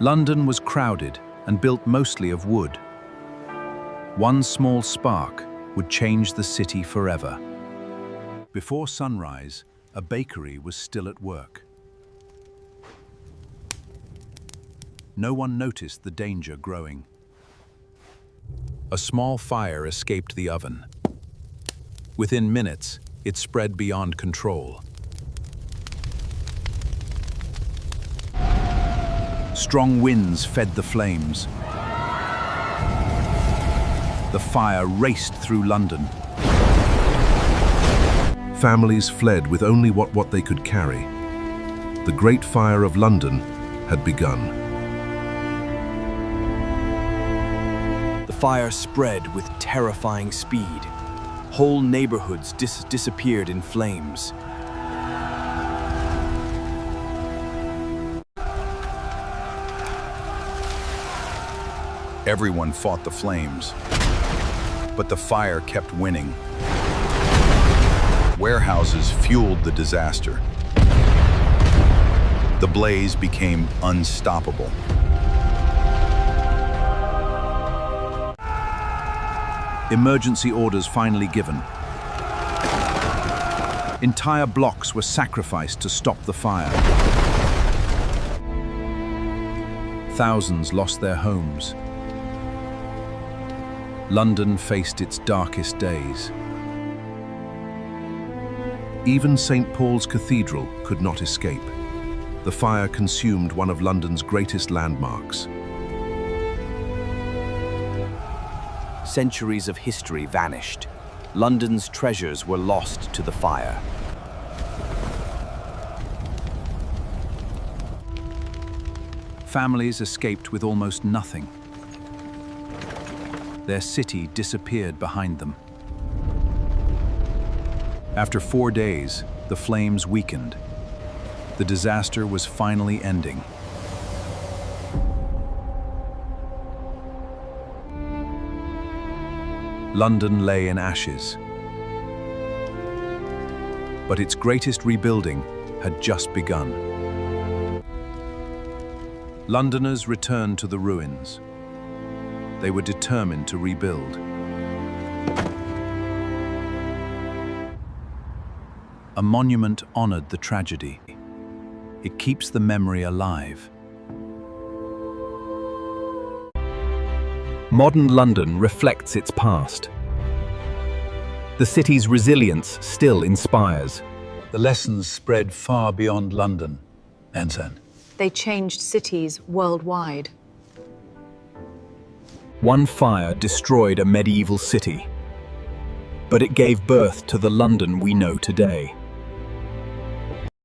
London was crowded and built mostly of wood. One small spark would change the city forever. Before sunrise, a bakery was still at work. No one noticed the danger growing. A small fire escaped the oven. Within minutes, it spread beyond control. Strong winds fed the flames. The fire raced through London. Families fled with only what they could carry. The Great Fire of London had begun. The fire spread with terrifying speed. Whole neighborhoods disappeared in flames. Everyone fought the flames, but the fire kept winning. Warehouses fueled the disaster. The blaze became unstoppable. Emergency orders finally given. Entire blocks were sacrificed to stop the fire. Thousands lost their homes. London faced its darkest days. Even St. Paul's Cathedral could not escape. The fire consumed one of London's greatest landmarks. Centuries of history vanished. London's treasures were lost to the fire. Families escaped with almost nothing. Their city disappeared behind them. After 4 days, the flames weakened. The disaster was finally ending. London lay in ashes. But its greatest rebuilding had just begun. Londoners returned to the ruins. They were determined to rebuild. A monument honored the tragedy. It keeps the memory alive. Modern London reflects its past. The city's resilience still inspires. The lessons spread far beyond London. Ansan. They changed cities worldwide. One fire destroyed a medieval city, but it gave birth to the London we know today.